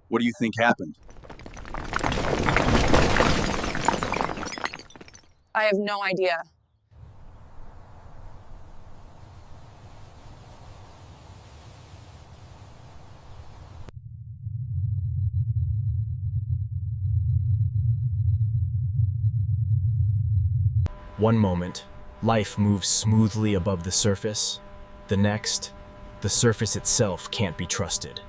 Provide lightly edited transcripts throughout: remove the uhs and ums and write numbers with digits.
What do you think happened? I have no idea. One moment, life moves smoothly above the surface. The next, the surface itself can't be trusted.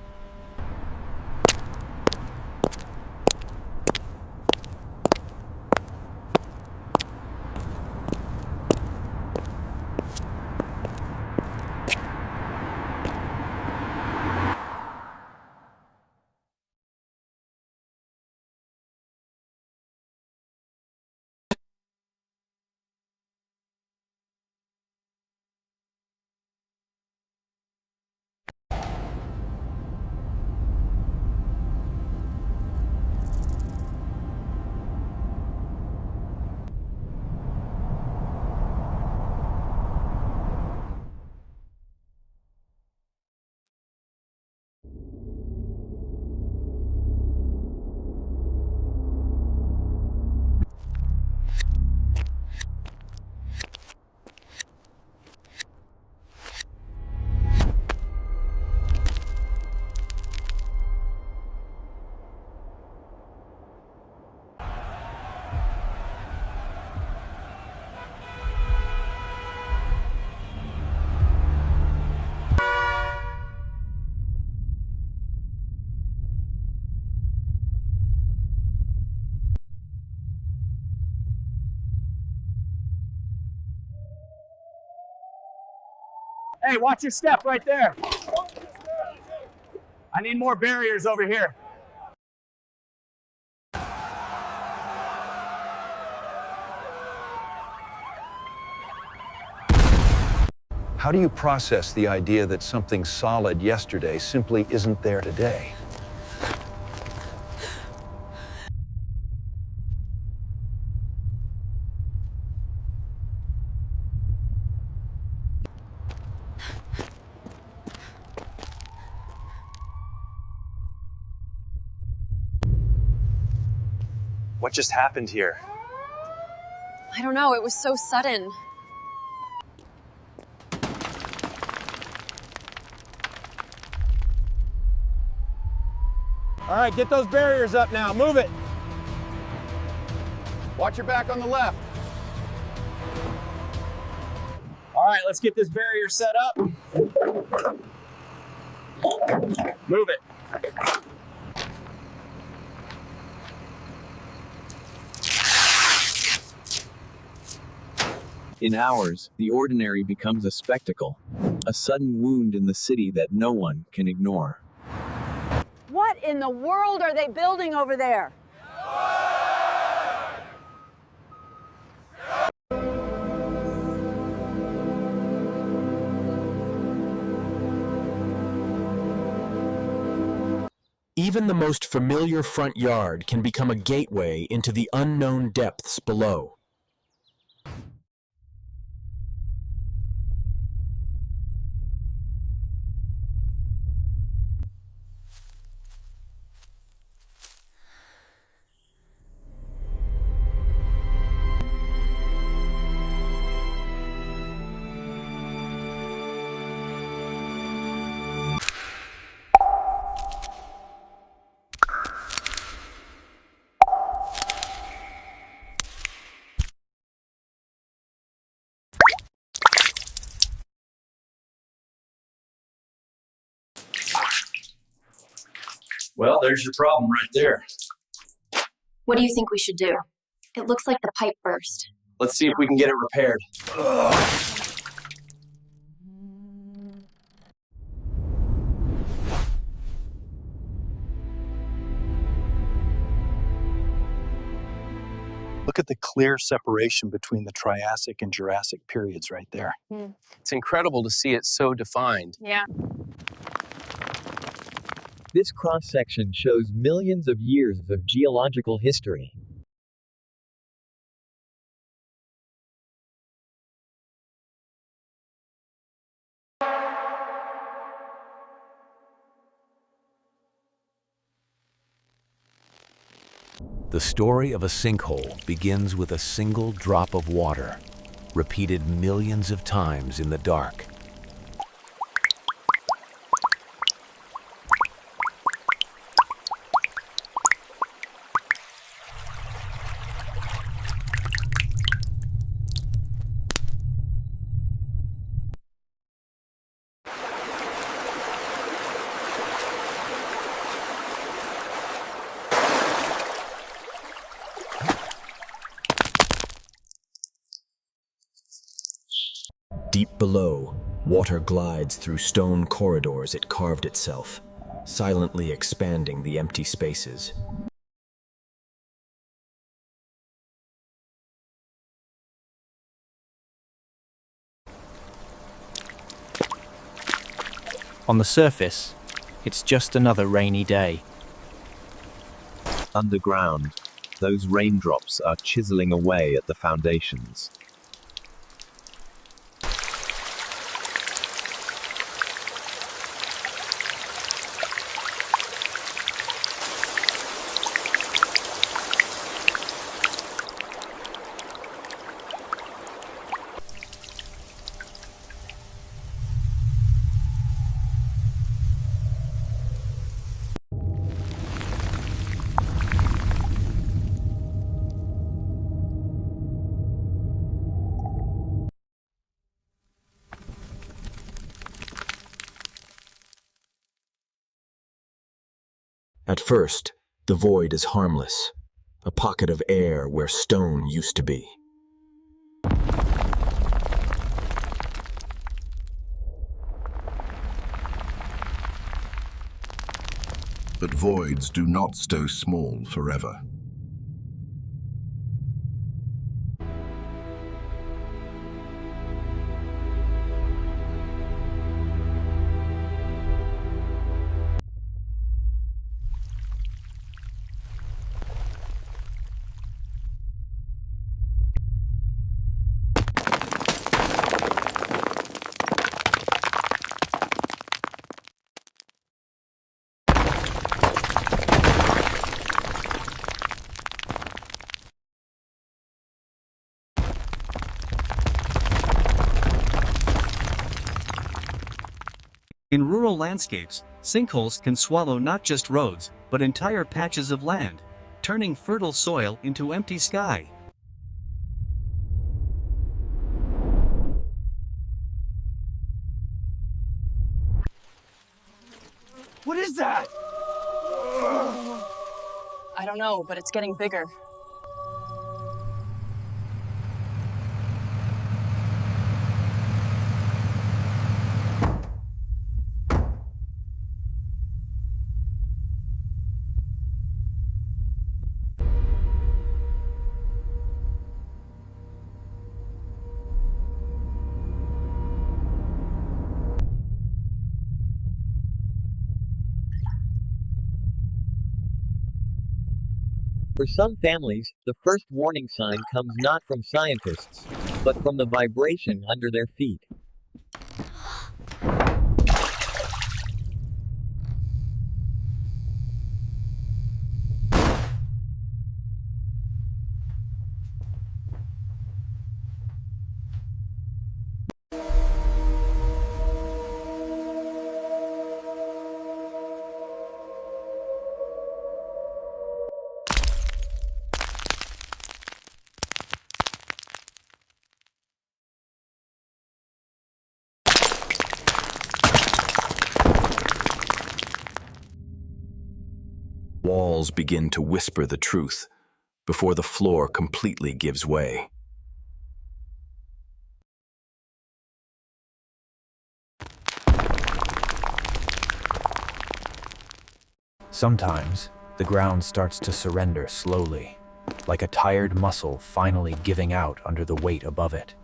Hey, watch your step right there. I need more barriers over here. How do you process the idea that something solid yesterday simply isn't there today? What just happened here? I don't know, it was so sudden. All right, get those barriers up now. Move it. Watch your back on the left. All right, let's get this barrier set up. Move it. In hours, the ordinary becomes a spectacle. A sudden wound in the city that no one can ignore. What in the world are they building over there? Even the most familiar front yard can become a gateway into the unknown depths below. Well, there's your problem right there. What do you think we should do? It looks like the pipe burst. Let's see if we can get it repaired. Look at the clear separation between the Triassic and Jurassic periods right there. It's incredible to see it so defined. Yeah. This cross-section shows millions of years of geological history. The story of a sinkhole begins with a single drop of water, repeated millions of times in the dark. Deep below, water glides through stone corridors it carved itself, silently expanding the empty spaces. On the surface, it's just another rainy day. Underground, those raindrops are chiseling away at the foundations. At first, the void is harmless, a pocket of air where stone used to be. But voids do not stay small forever. In rural landscapes, sinkholes can swallow not just roads, but entire patches of land, turning fertile soil into empty sky. What is that? I don't know, but it's getting bigger. For some families, the first warning sign comes not from scientists, but from the vibration under their feet. Walls begin to whisper the truth before the floor completely gives way. Sometimes, the ground starts to surrender slowly, like a tired muscle finally giving out under the weight above it.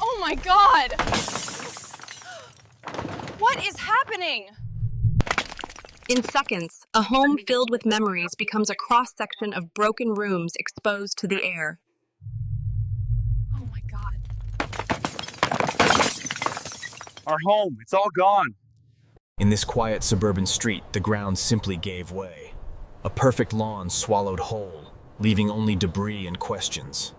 Oh my God! What is happening? In seconds, a home filled with memories becomes a cross-section of broken rooms exposed to the air. Oh my God. Our home, it's all gone. In this quiet suburban street, the ground simply gave way. A perfect lawn swallowed whole, leaving only debris and questions.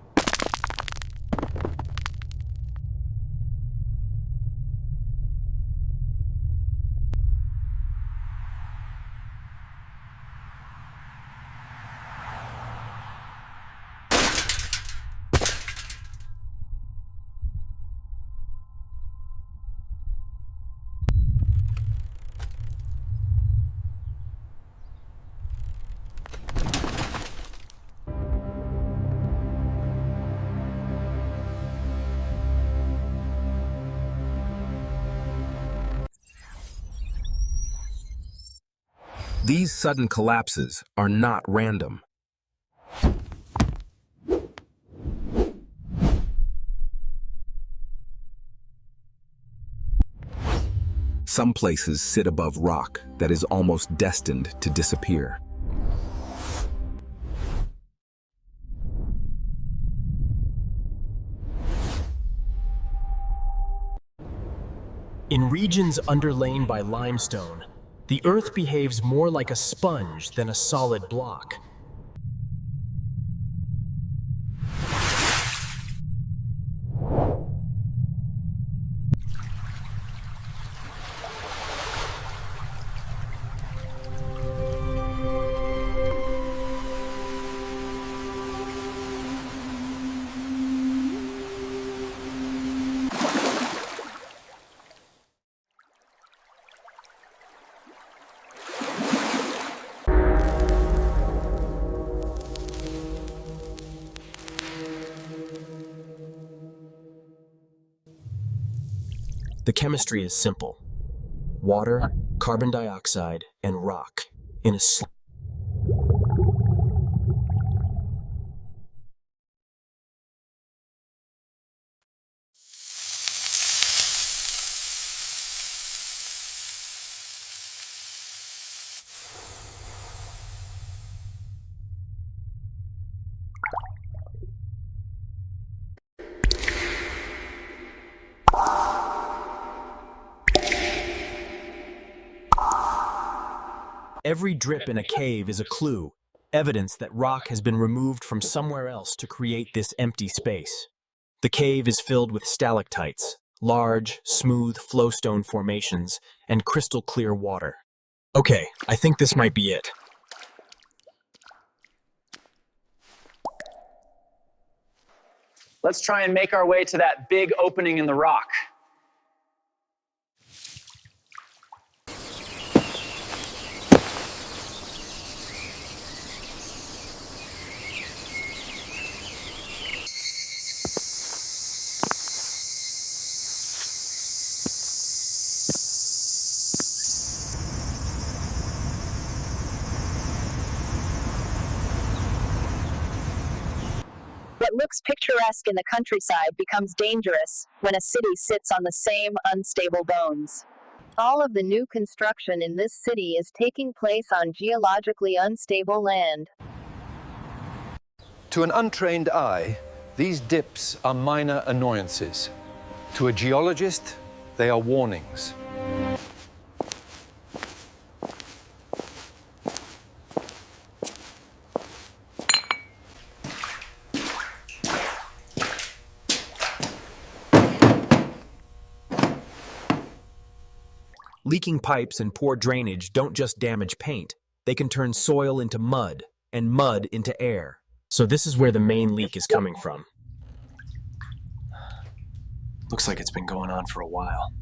These sudden collapses are not random. Some places sit above rock that is almost destined to disappear. In regions underlain by limestone, the Earth behaves more like a sponge than a solid block. The chemistry is simple. Water, carbon dioxide, and rock in a Every drip in a cave is a clue, evidence that rock has been removed from somewhere else to create this empty space. The cave is filled with stalactites, large, smooth flowstone formations, and crystal clear water. Okay, I think this might be it. Let's try and make our way to that big opening in the rock. What looks picturesque in the countryside becomes dangerous when a city sits on the same unstable bones. All of the new construction in this city is taking place on geologically unstable land. To an untrained eye, these dips are minor annoyances. To a geologist, they are warnings. Leaking pipes and poor drainage don't just damage paint, they can turn soil into mud, and mud into air. So this is where the main leak is coming from. Looks like it's been going on for a while.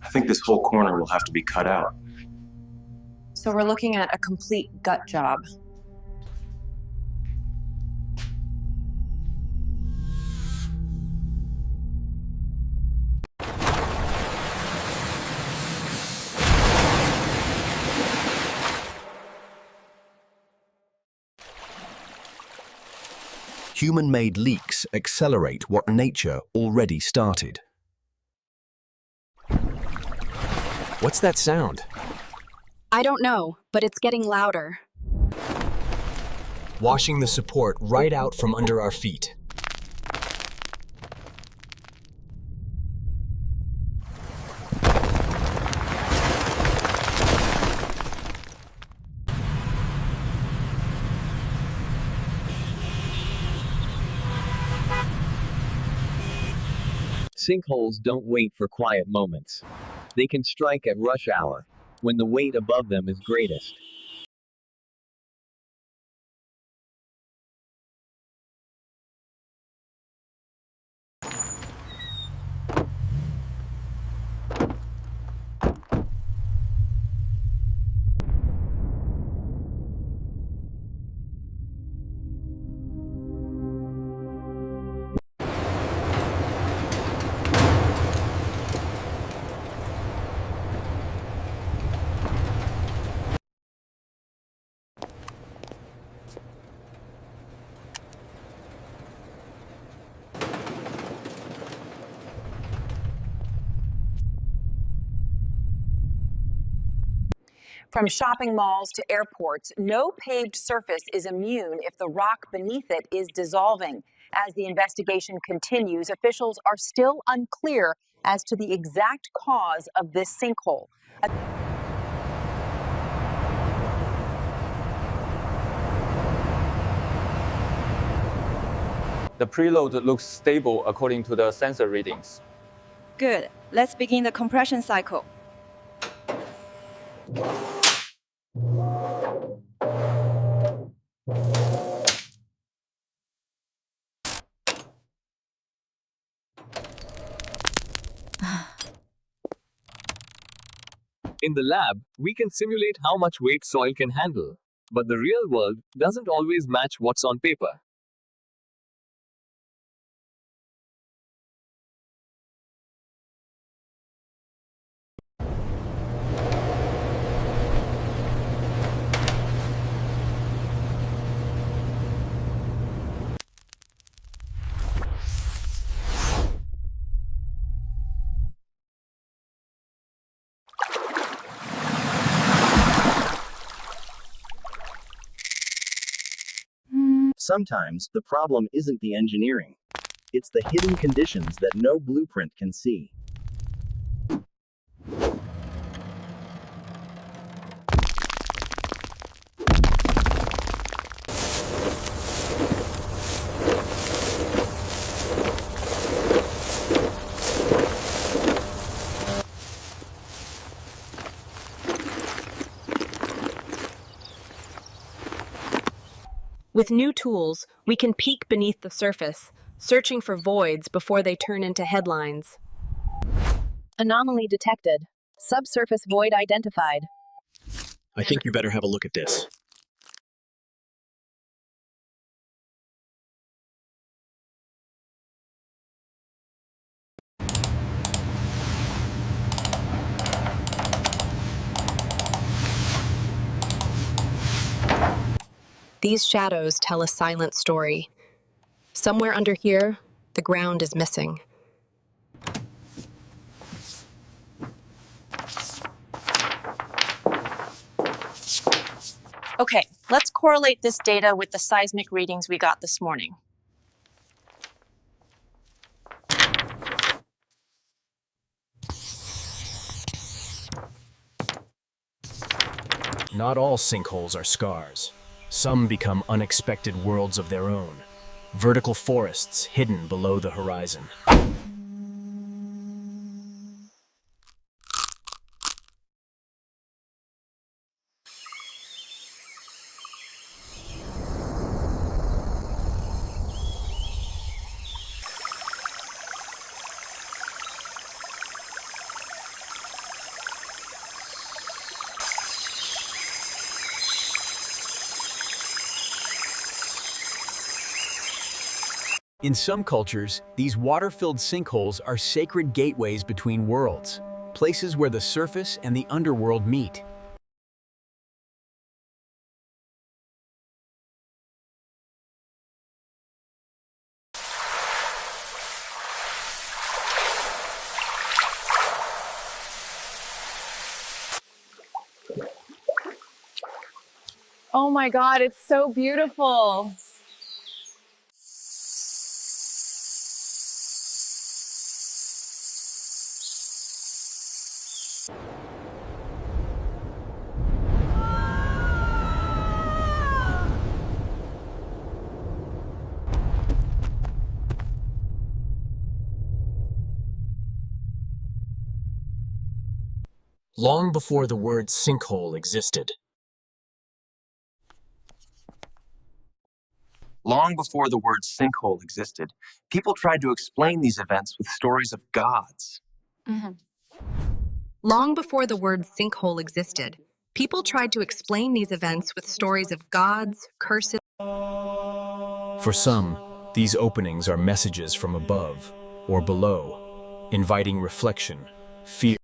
I think this whole corner will have to be cut out. So we're looking at a complete gut job. Human-made leaks accelerate what nature already started. What's that sound? I don't know, but it's getting louder. Washing the support right out from under our feet. Sinkholes don't wait for quiet moments. They can strike at rush hour, when the weight above them is greatest. From shopping malls to airports, no paved surface is immune if the rock beneath it is dissolving. As the investigation continues, officials are still unclear as to the exact cause of this sinkhole. The preload looks stable according to the sensor readings. Good. Let's begin the compression cycle. In the lab, we can simulate how much weight soil can handle, but the real world doesn't always match what's on paper. Sometimes, the problem isn't the engineering. It's the hidden conditions that no blueprint can see. With new tools, we can peek beneath the surface, searching for voids before they turn into headlines. Anomaly detected. Subsurface void identified. I think you better have a look at this. These shadows tell a silent story. Somewhere under here, the ground is missing. Okay, let's correlate this data with the seismic readings we got this morning. Not all sinkholes are scars. Some become unexpected worlds of their own, vertical forests hidden below the horizon. In some cultures, these water-filled sinkholes are sacred gateways between worlds, places where the surface and the underworld meet. Oh my God, it's so beautiful. Long before the word sinkhole existed. Long before the word sinkhole existed, people tried to explain these events with stories of gods. Long before the word sinkhole existed, people tried to explain these events with stories of gods, curses. For some, these openings are messages from above or below, inviting reflection, fear.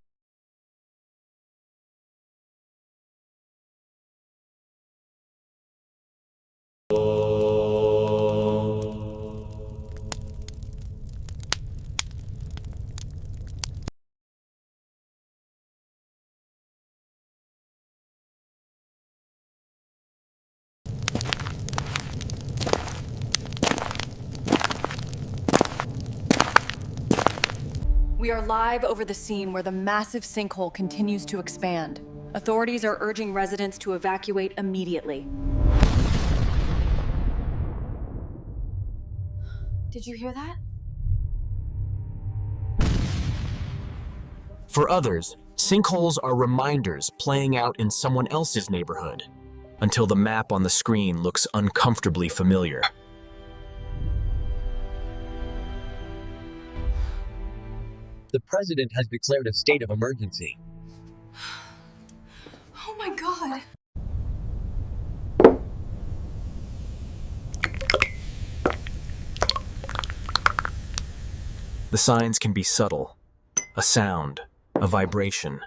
We are live over the scene where the massive sinkhole continues to expand. Authorities are urging residents to evacuate immediately. Did you hear that? For others, sinkholes are reminders playing out in someone else's neighborhood, until the map on the screen looks uncomfortably familiar. The president has declared a state of emergency. Oh my God! The signs can be subtle. A sound, a vibration,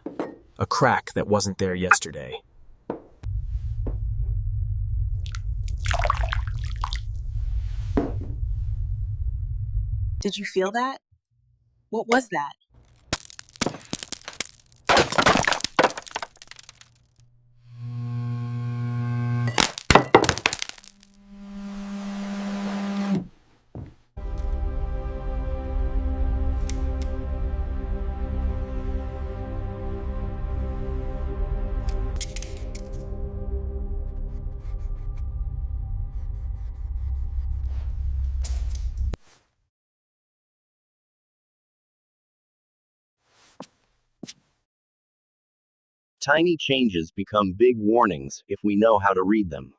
a crack that wasn't there yesterday. Did you feel that? What was that? Tiny changes become big warnings if we know how to read them.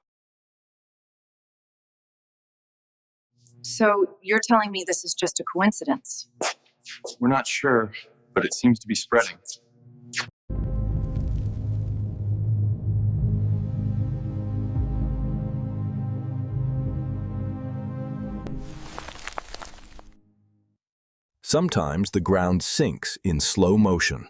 So you're telling me this is just a coincidence? We're not sure, but it seems to be spreading. Sometimes the ground sinks in slow motion.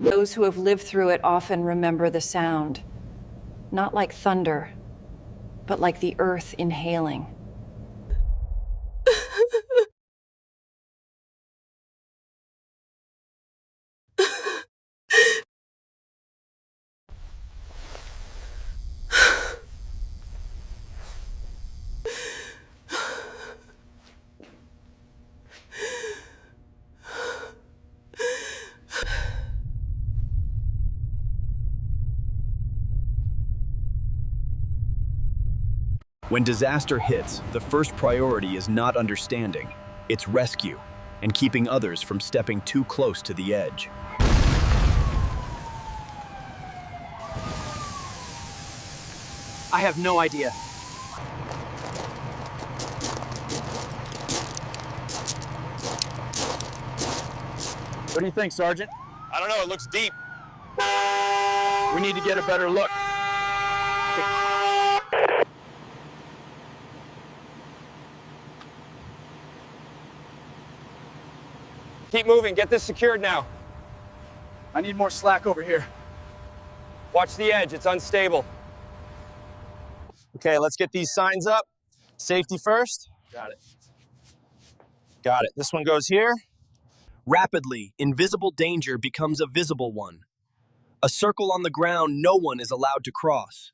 Those who have lived through it often remember the sound. Not like thunder, but like the earth inhaling. When disaster hits, the first priority is not understanding, it's rescue, and keeping others from stepping too close to the edge. I have no idea. What do you think, Sergeant? I don't know, it looks deep. We need to get a better look. Keep moving, get this secured now. I need more slack over here. Watch the edge, it's unstable. Okay, let's get these signs up. Safety first. Got it. Got it. This one goes here. Rapidly, invisible danger becomes a visible one. A circle on the ground no one is allowed to cross.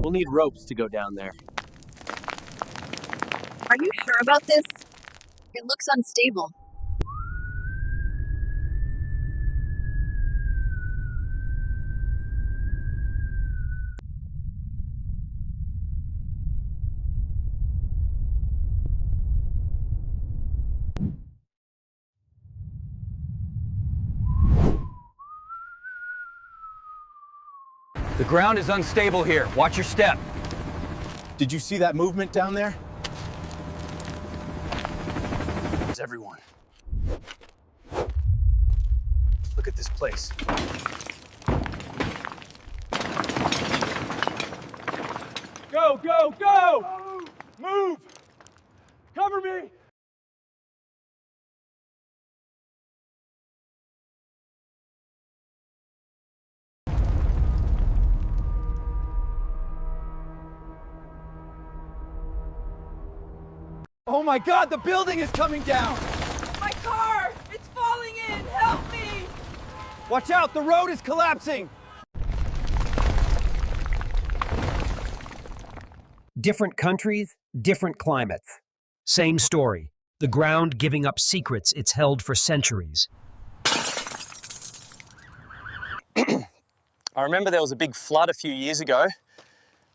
We'll need ropes to go down there. Are you sure about this? It looks unstable. The ground is unstable here. Watch your step. Did you see that movement down there? It's everyone. Look at this place. Go, go, go! Move! Cover me! Oh my God, the building is coming down! My car! It's falling in! Help me! Watch out, the road is collapsing! Different countries, different climates. Same story. The ground giving up secrets it's held for centuries. I remember there was a big flood a few years ago.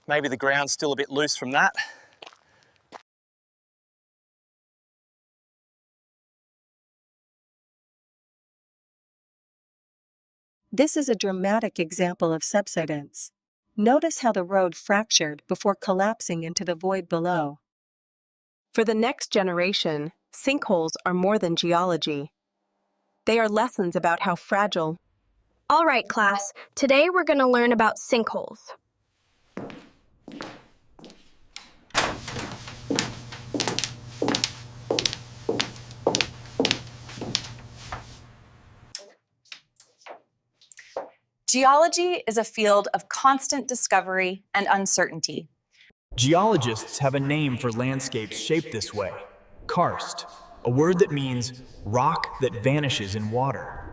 Maybe the ground's still a bit loose from that. This is a dramatic example of subsidence. Notice how the road fractured before collapsing into the void below. For the next generation, sinkholes are more than geology. They are lessons about how fragile. All right, class. Today we're going to learn about sinkholes. Geology is a field of constant discovery and uncertainty. Geologists have a name for landscapes shaped this way: karst, a word that means rock that vanishes in water.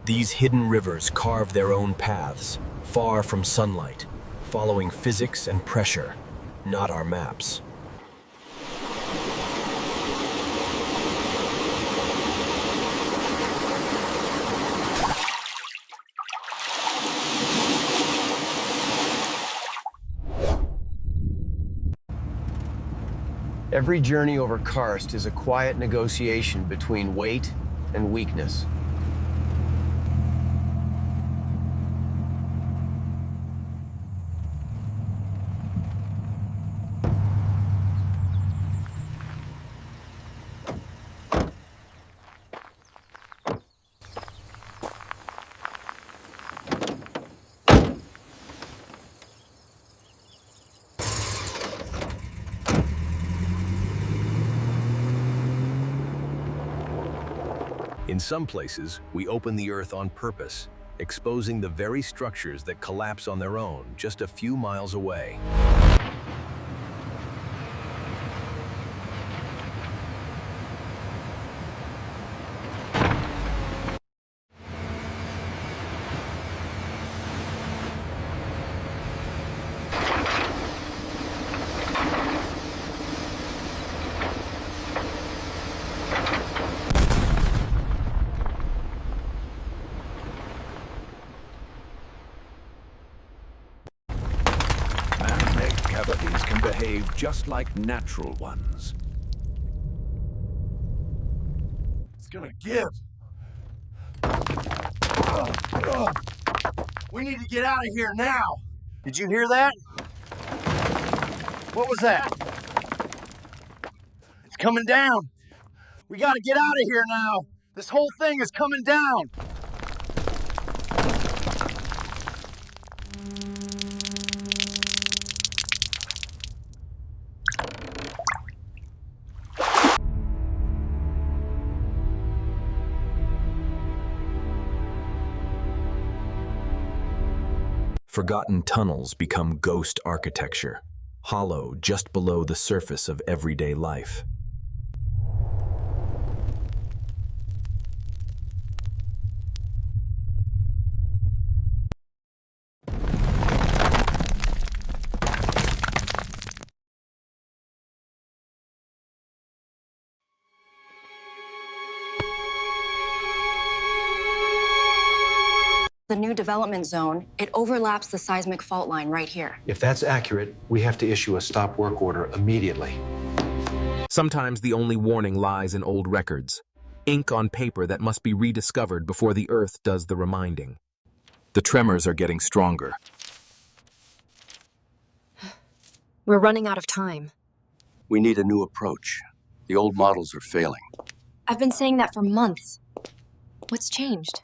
These hidden rivers carve their own paths, far from sunlight, following physics and pressure, not our maps. Every journey over karst is a quiet negotiation between weight and weakness. In some places, we open the earth on purpose, exposing the very structures that collapse on their own just a few miles away. just like natural ones. It's gonna give. We need to get out of here now. Did you hear that? What was that? It's coming down. We gotta get out of here now. This whole thing is coming down. Forgotten tunnels become ghost architecture, hollow just below the surface of everyday life. The new development zone, it overlaps the seismic fault line right here. If that's accurate, we have to issue a stop work order immediately. Sometimes the only warning lies in old records, ink on paper that must be rediscovered before the Earth does the reminding. The tremors are getting stronger. We're running out of time. We need a new approach. The old models are failing. I've been saying that for months. What's changed?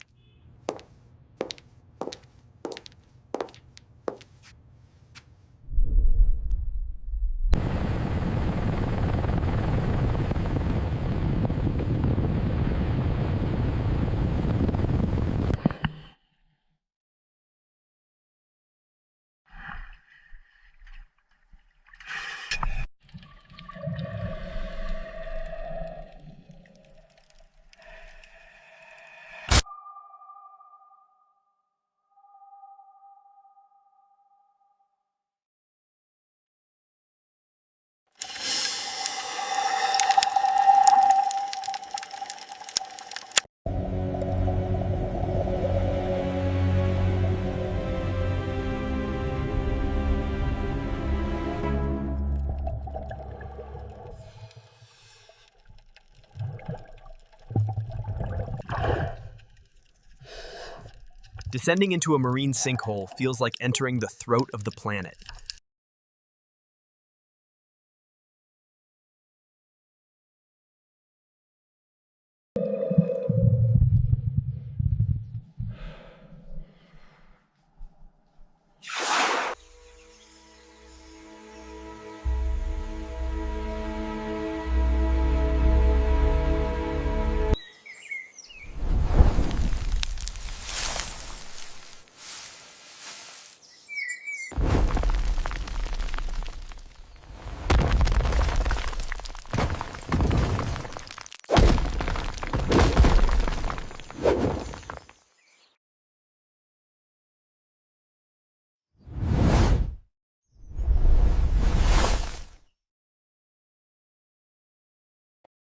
Descending into a marine sinkhole feels like entering the throat of the planet.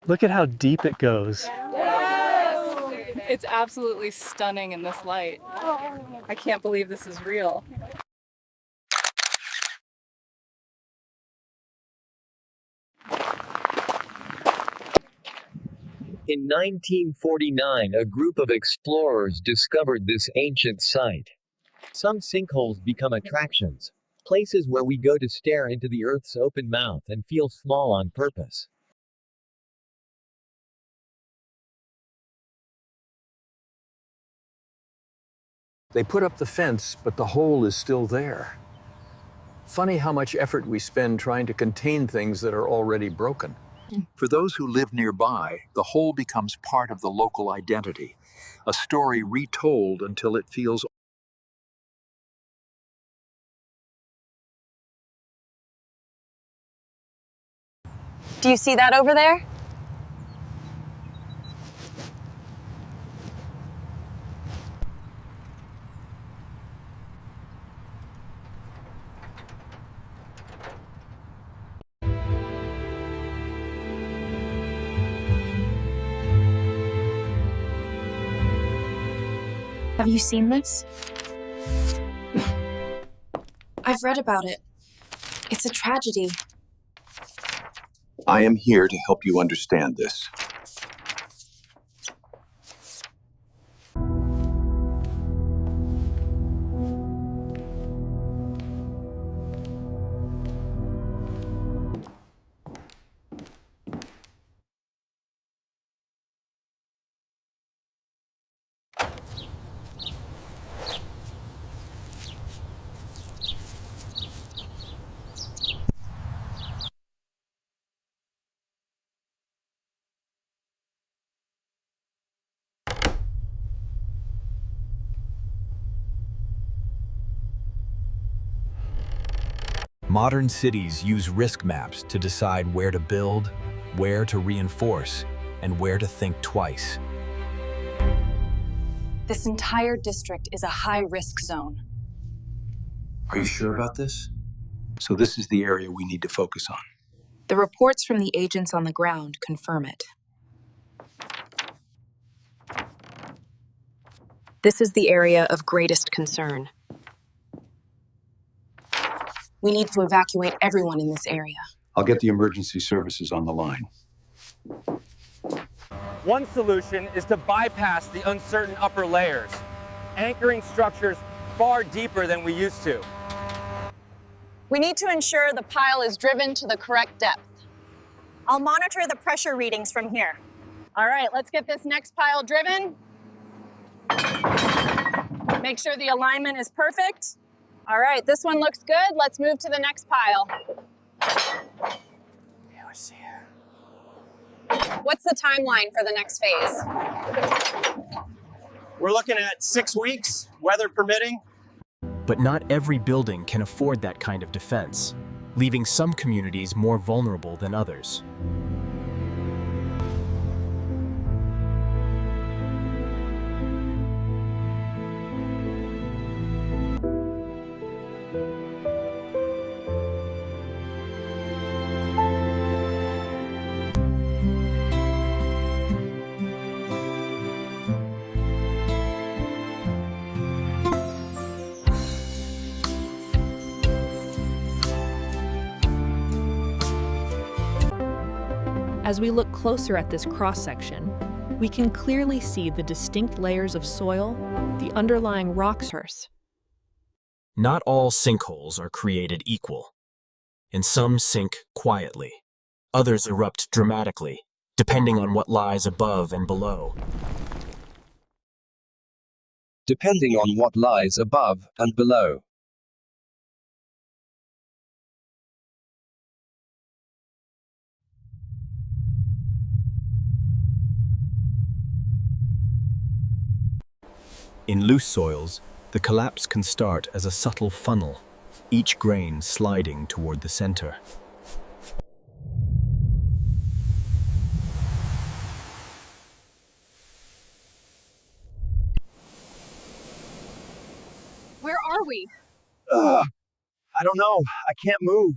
Look at how deep it goes. Yes! It's absolutely stunning in this light. I can't believe this is real. In 1949, a group of explorers discovered this ancient site. Some sinkholes become attractions, places where we go to stare into the Earth's open mouth and feel small on purpose. They put up the fence, but the hole is still there. Funny how much effort we spend trying to contain things that are already broken. For those who live nearby, the hole becomes part of the local identity, a story retold until it feels. Do you see that over there? Have you seen this? I've read about it. It's a tragedy. I am here to help you understand this. Modern cities use risk maps to decide where to build, where to reinforce, and where to think twice. This entire district is a high-risk zone. Are you sure about this? So this is the area we need to focus on. The reports from the agents on the ground confirm it. This is the area of greatest concern. We need to evacuate everyone in this area. I'll get the emergency services on the line. One solution is to bypass the uncertain upper layers, anchoring structures far deeper than we used to. We need to ensure the pile is driven to the correct depth. I'll monitor the pressure readings from here. All right, let's get this next pile driven. Make sure the alignment is perfect. All right, this one looks good. Let's move to the next pile. Yeah, let's see. What's the timeline for the next phase? We're looking at 6 weeks, weather permitting. But not every building can afford that kind of defense, leaving some communities more vulnerable than others. As we look closer at this cross-section, we can clearly see the distinct layers of soil, the underlying rock source. Not all sinkholes are created equal, and some sink quietly. Others erupt dramatically, depending on what lies above and below. Depending on what lies above and below. In loose soils, the collapse can start as a subtle funnel, each grain sliding toward the center. Where are we? I don't know. I can't move.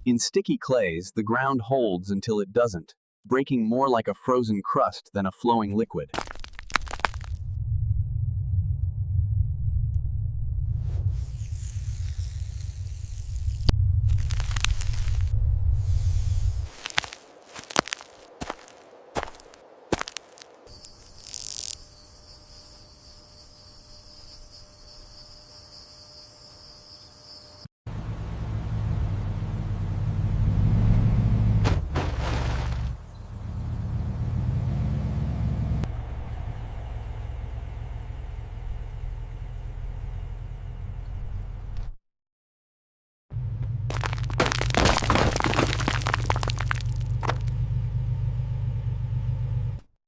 In sticky clays, the ground holds until it doesn't, breaking more like a frozen crust than a flowing liquid.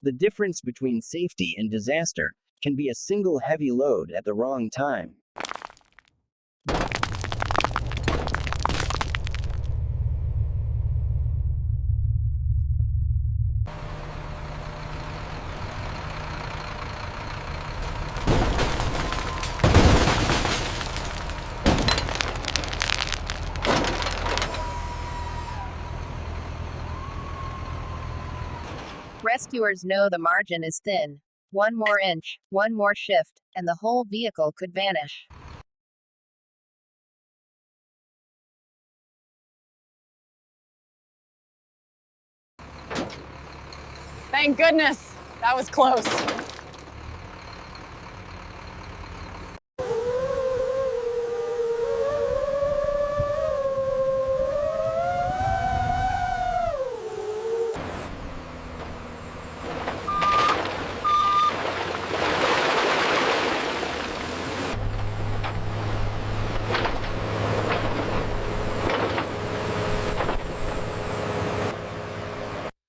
The difference between safety and disaster can be a single heavy load at the wrong time. Rescuers know the margin is thin. One more inch, one more shift, and the whole vehicle could vanish. Thank goodness. That was close.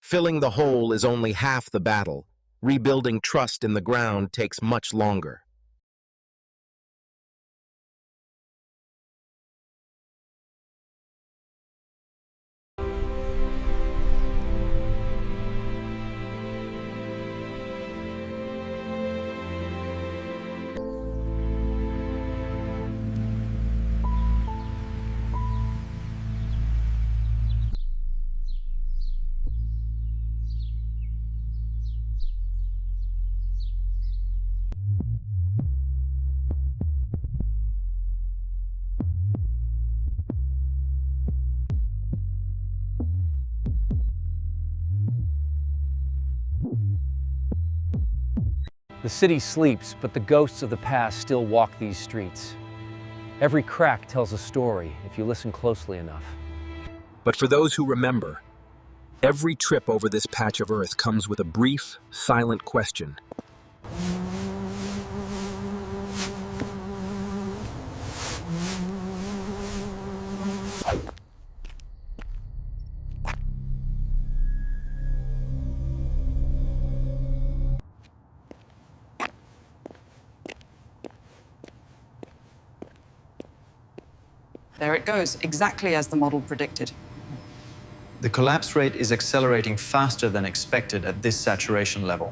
Filling the hole is only half the battle. Rebuilding trust in the ground takes much longer. The city sleeps, but the ghosts of the past still walk these streets. Every crack tells a story if you listen closely enough. But for those who remember, every trip over this patch of earth comes with a brief, silent question. There it goes, exactly as the model predicted. The collapse rate is accelerating faster than expected at this saturation level.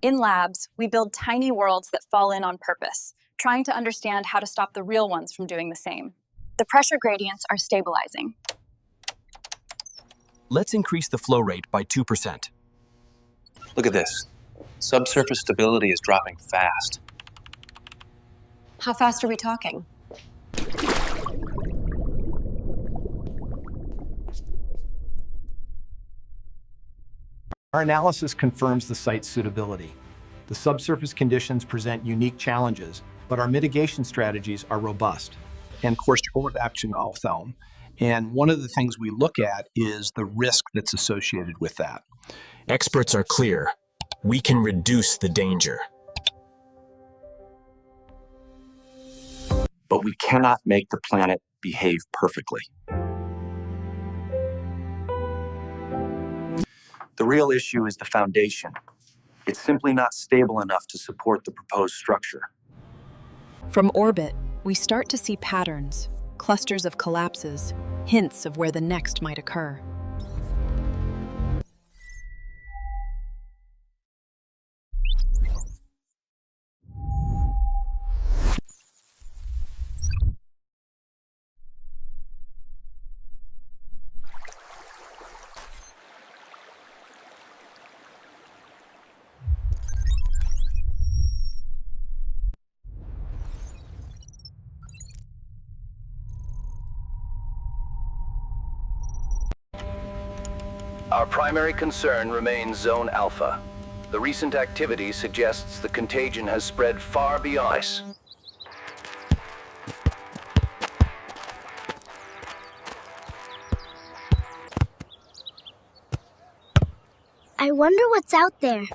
In labs, we build tiny worlds that fall in on purpose, trying to understand how to stop the real ones from doing the same. The pressure gradients are stabilizing. Let's increase the flow rate by 2%. Look at this. Subsurface stability is dropping fast. How fast are we talking? Our analysis confirms the site's suitability. The subsurface conditions present unique challenges, but our mitigation strategies are robust. And Korsbeobachtung Aufnahmen. And one of the things we look at is the risk that's associated with that. Experts are clear. We can reduce the danger. But we cannot make the planet behave perfectly. The real issue is the foundation. It's simply not stable enough to support the proposed structure. From orbit, we start to see patterns, clusters of collapses, hints of where the next might occur. Our primary concern remains Zone Alpha. The recent activity suggests the contagion has spread far beyond us. I wonder what's out there.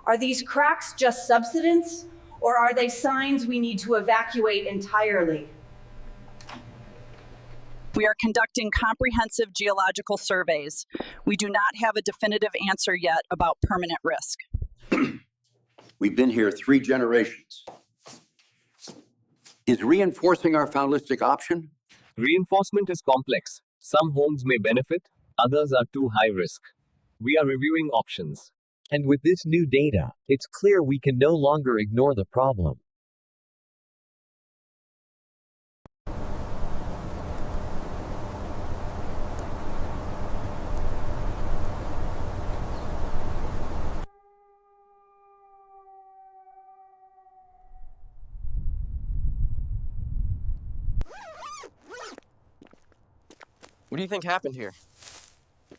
Are these cracks just subsidence, or are they signs we need to evacuate entirely? We are conducting comprehensive geological surveys. We do not have a definitive answer yet about permanent risk. We've been here 3 generations. Is reinforcing our faunistic option? Reinforcement is complex. Some homes may benefit, others are too high risk. We are reviewing options. And with this new data, it's clear we can no longer ignore the problem. What do you think happened here?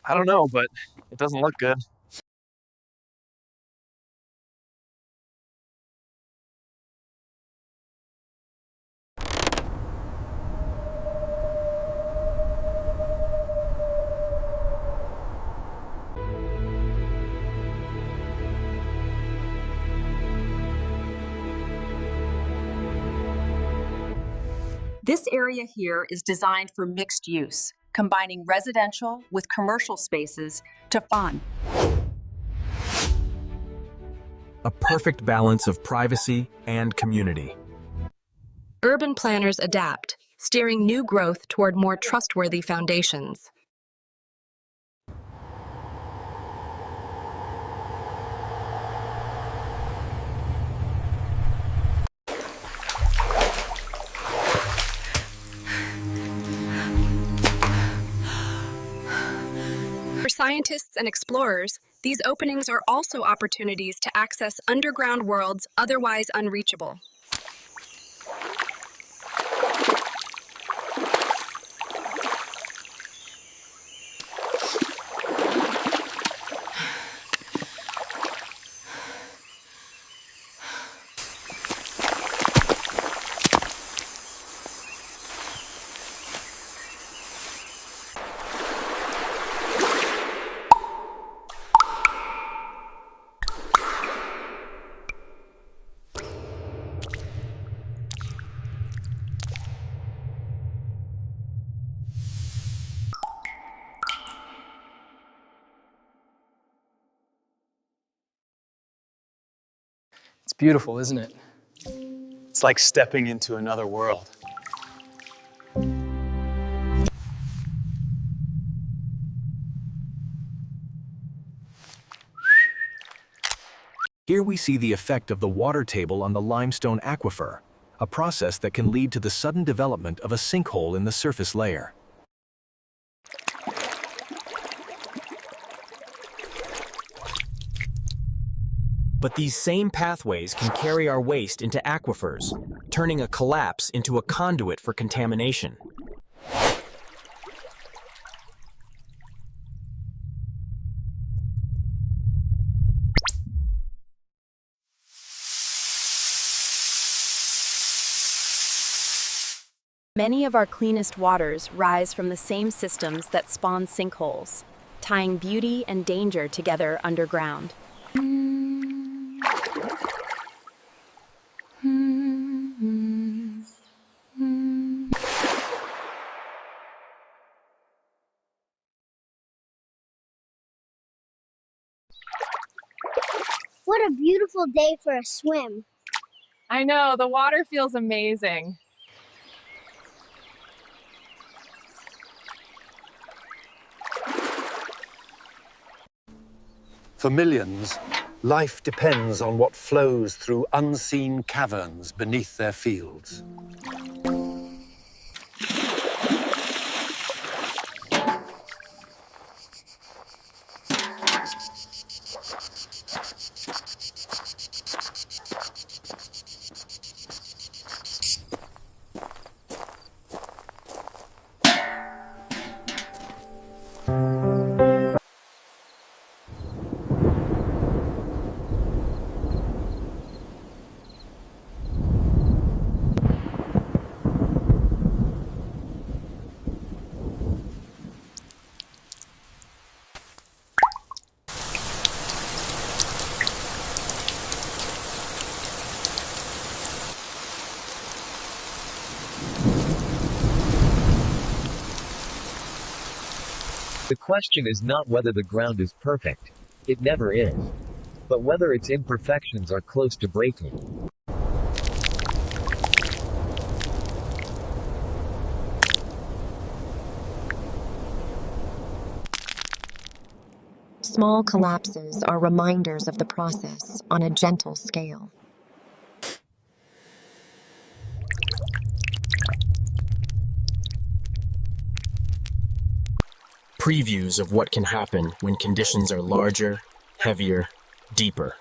I don't know, but it doesn't look good. This area here is designed for mixed use, combining residential with commercial spaces to fun. A perfect balance of privacy and community. Urban planners adapt, steering new growth toward more trustworthy foundations. For scientists and explorers, these openings are also opportunities to access underground worlds otherwise unreachable. It's beautiful, isn't it? It's like stepping into another world. Here we see the effect of the water table on the limestone aquifer, a process that can lead to the sudden development of a sinkhole in the surface layer. But these same pathways can carry our waste into aquifers, turning a collapse into a conduit for contamination. Many of our cleanest waters rise from the same systems that spawn sinkholes, tying beauty and danger together underground. What a beautiful day for a swim. I know, the water feels amazing. For millions, life depends on what flows through unseen caverns beneath their fields. The question is not whether the ground is perfect. It never is. But whether its imperfections are close to breaking. small collapses are reminders of the process on a gentle scale. Previews of what can happen when conditions are larger, heavier, deeper.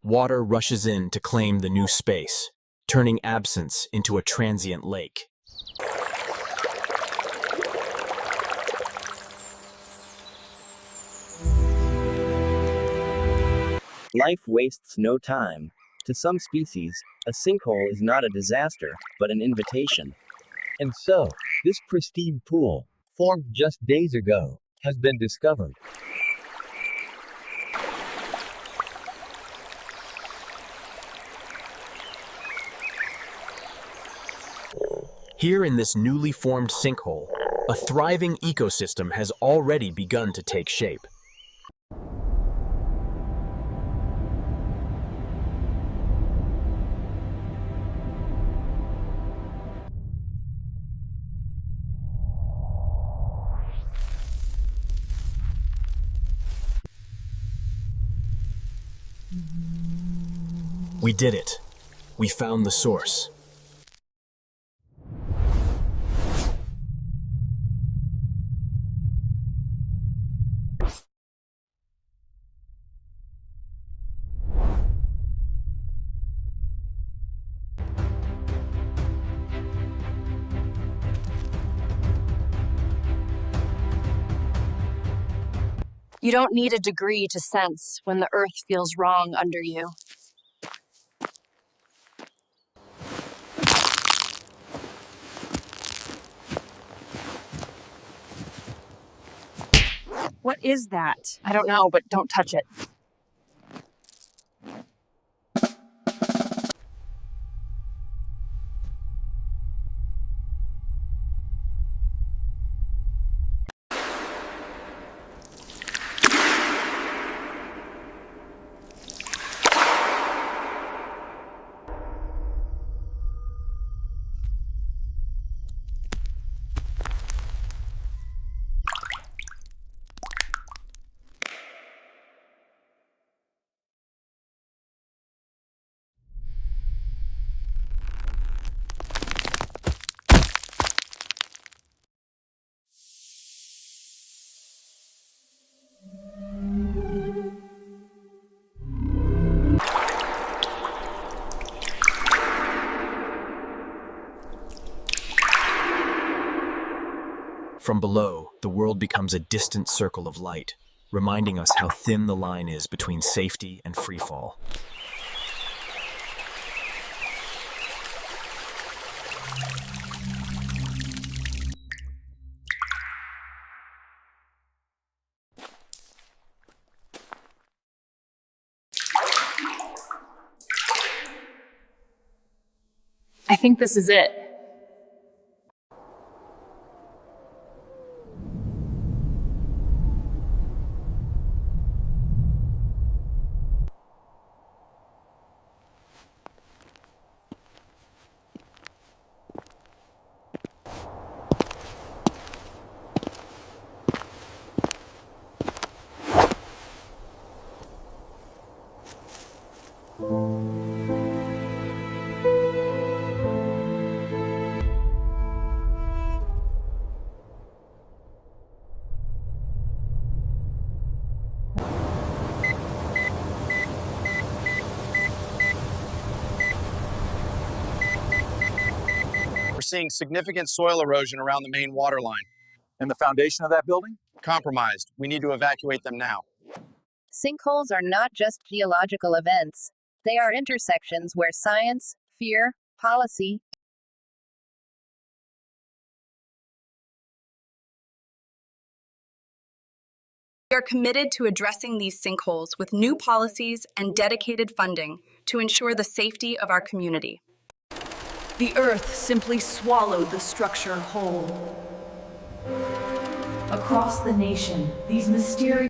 Water rushes in to claim the new space, turning absence into a transient lake. Life wastes no time. To some species, a sinkhole is not a disaster, but an invitation. And so, this pristine pool, formed just days ago, has been discovered. Here in this newly formed sinkhole, a thriving ecosystem has already begun to take shape. We did it. We found the source. You don't need a degree to sense when the earth feels wrong under you. What is that? I don't know, but don't touch it. From below, the world becomes a distant circle of light, reminding us how thin the line is between safety and freefall. I think this is it. seeing significant soil erosion around the main water line. And the foundation of that building? Compromised. We need to evacuate them now. Sinkholes are not just geological events. They are intersections where science, fear, policy, We are committed to addressing these sinkholes with new policies and dedicated funding to ensure the safety of our community. The Earth simply swallowed the structure whole. Across the nation, these mysterious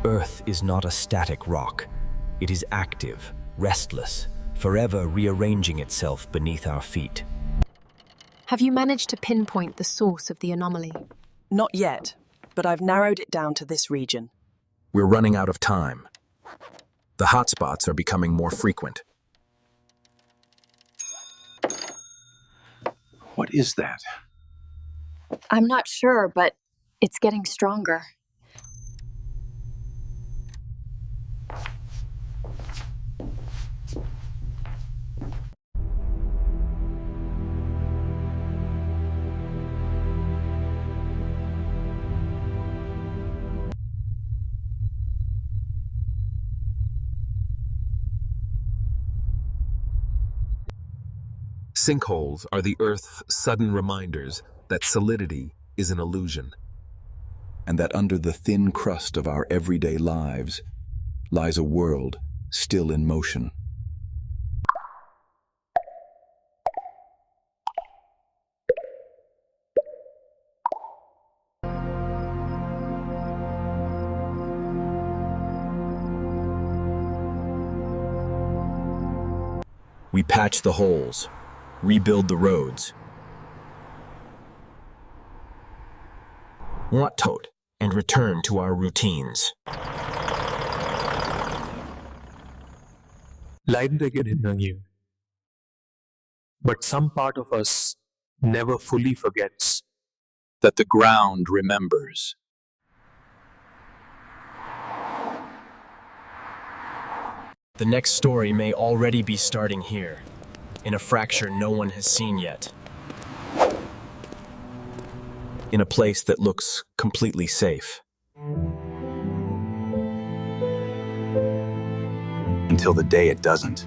Earth is not a static rock. It is active, restless, forever rearranging itself beneath our feet. Have you managed to pinpoint the source of the anomaly? Not yet, but I've narrowed it down to this region. We're running out of time. The hotspots are becoming more frequent. What is that? I'm not sure, but it's getting stronger. Sinkholes are the Earth's sudden reminders that solidity is an illusion, and that under the thin crust of our everyday lives lies a world still in motion. We patch the holes, rebuild the roads, tote, and return to our routines. ലൈറ്റിലേക്ക് ഇറങ്ങി. But some part of us never fully forgets that the ground remembers. The next story may already be starting here, in a fracture no one has seen yet. In a place that looks completely safe. Until the day it doesn't.